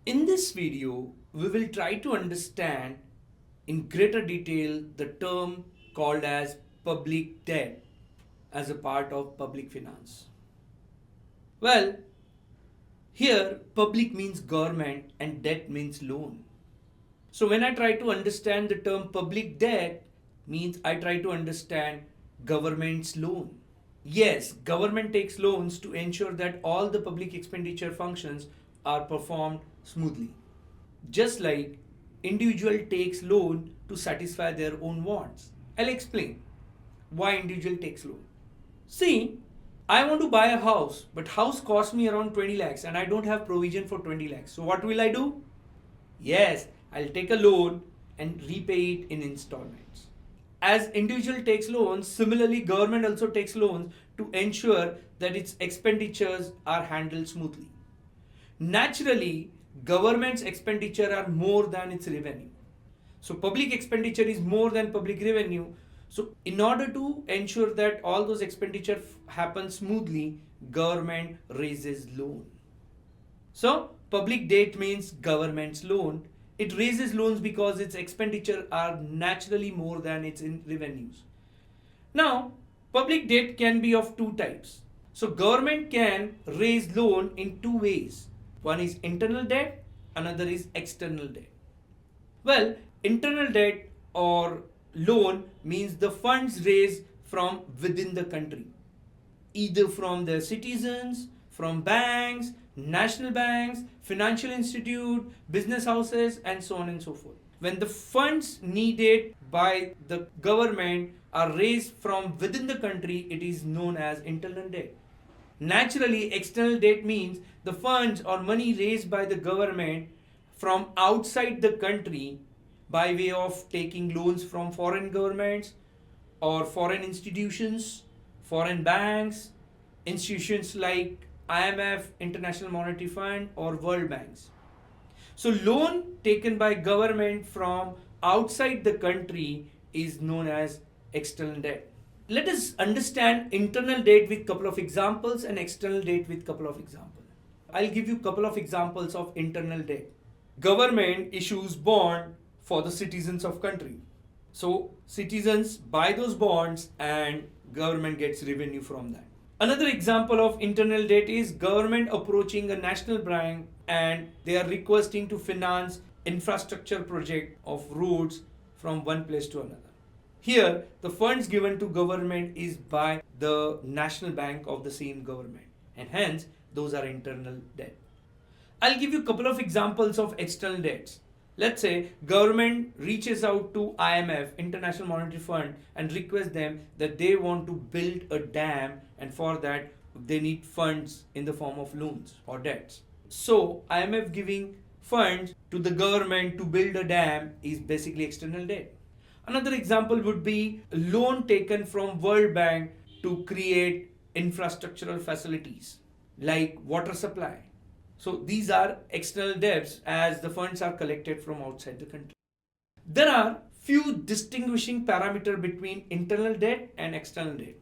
In this video, we will try to understand in greater detail the term called as public debt as a part of public finance. Well, here public means government and debt means loan. So when I try to understand the term public debt means I try to understand government's loan. Yes, government takes loans to ensure that all the public expenditure functions are performed smoothly. Just like individual takes loan to satisfy their own wants. I'll explain why individual takes loan. See, I want to buy a house, but house costs me around 20 lakhs and I don't have provision for 20 lakhs. So what will I do? Yes, I'll take a loan and repay it in installments. As individual takes loans, similarly government also takes loans to ensure that its expenditures are handled smoothly. Naturally, government's expenditure are more than its revenue. So public expenditure is more than public revenue. So in order to ensure that all those expenditure happen smoothly, government raises loan. So public debt means government's loan. It raises loans because its expenditure are naturally more than its revenues. Now, public debt can be of two types. So government can raise loan in two ways. One is internal debt, another is external debt. Well, internal debt or loan means the funds raised from within the country, either from the citizens, from banks, national banks, financial institute, business houses, and so on and so forth. When the funds needed by the government are raised from within the country, it is known as internal debt. Naturally, external debt means the funds or money raised by the government from outside the country by way of taking loans from foreign governments or foreign institutions, foreign banks, institutions like IMF, International Monetary Fund, or World Banks. So, loan taken by government from outside the country is known as external debt. Let us understand internal debt with couple of examples and external debt with couple of examples. I'll give you couple of examples of internal debt. Government issues bond for the citizens of country. So citizens buy those bonds and government gets revenue from that. Another example of internal debt is government approaching a national bank and they are requesting to finance infrastructure project of roads from one place to another. Here, the funds given to government is by the national bank of the same government, and hence those are internal debt. I'll give you a couple of examples of external debts. Let's say government reaches out to IMF, International Monetary Fund, and requests them that they want to build a dam, and for that they need funds in the form of loans or debts. So IMF giving funds to the government to build a dam is basically external debt. Another example would be a loan taken from World Bank to create infrastructural facilities like water supply. So these are external debts as the funds are collected from outside the country. There are few distinguishing parameters between internal debt and external debt.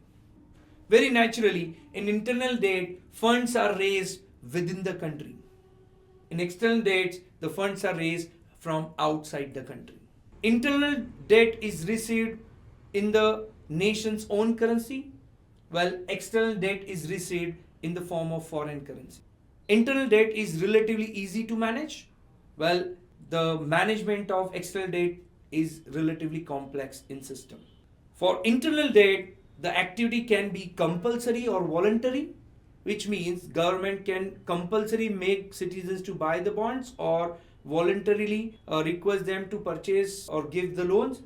Very naturally, in internal debt, funds are raised within the country. In external debts, the funds are raised from outside the country. Internal debt is received in the nation's own currency, while external debt is received in the form of foreign currency. Internal debt is relatively easy to manage, while the management of external debt is relatively complex in system. For internal debt, the activity can be compulsory or voluntary, which means government can compulsory make citizens to buy the bonds or voluntarily request them to purchase or give the loans.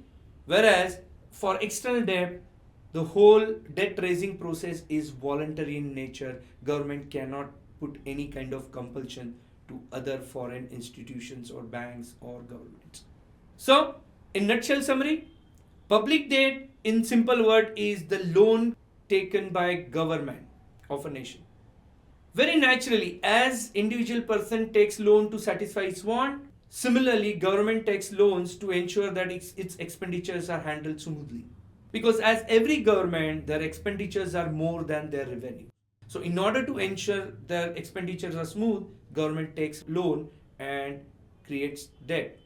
Whereas for external debt, the whole debt raising process is voluntary in nature. Government cannot put any kind of compulsion to other foreign institutions or banks or governments. So, in nutshell summary, public debt in simple word is the loan taken by government of a nation. Very naturally, as individual person takes loan to satisfy its want, similarly government takes loans to ensure that its expenditures are handled smoothly. Because as every government, their expenditures are more than their revenue. So in order to ensure their expenditures are smooth, government takes loan and creates debt.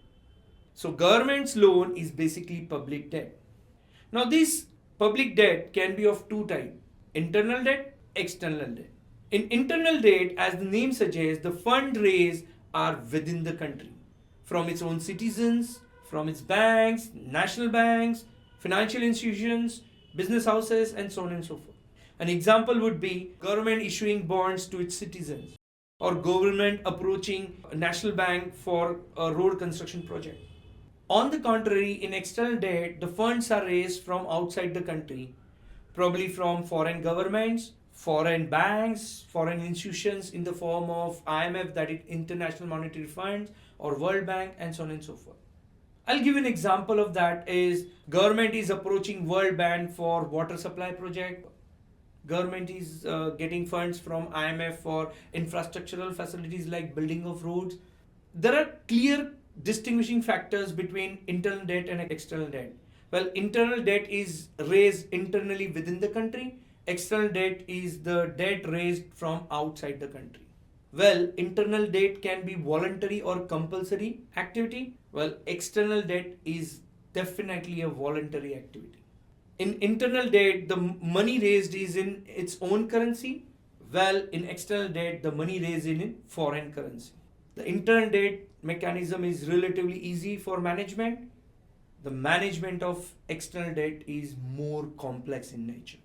So government's loan is basically public debt. Now this public debt can be of two types: internal debt, external debt. In internal debt, as the name suggests, the fund raised are within the country from its own citizens, from its banks, national banks, financial institutions, business houses, and so on and so forth. An example would be government issuing bonds to its citizens or government approaching a national bank for a road construction project. On the contrary, in external debt, the funds are raised from outside the country, probably from foreign governments, foreign banks, foreign institutions in the form of IMF, that is International Monetary Fund, or World Bank, and so on and so forth. I'll give an example of that is government is approaching World Bank for water supply project. Government is getting funds from IMF for infrastructural facilities like building of roads. There are clear distinguishing factors between internal debt and external debt. Well, internal debt is raised internally within the country. External debt is the debt raised from outside the country. Well, internal debt can be voluntary or compulsory activity. Well, external debt is definitely a voluntary activity. In internal debt, the money raised is in its own currency. Well, in external debt, the money raised in foreign currency. The internal debt mechanism is relatively easy for management. The management of external debt is more complex in nature.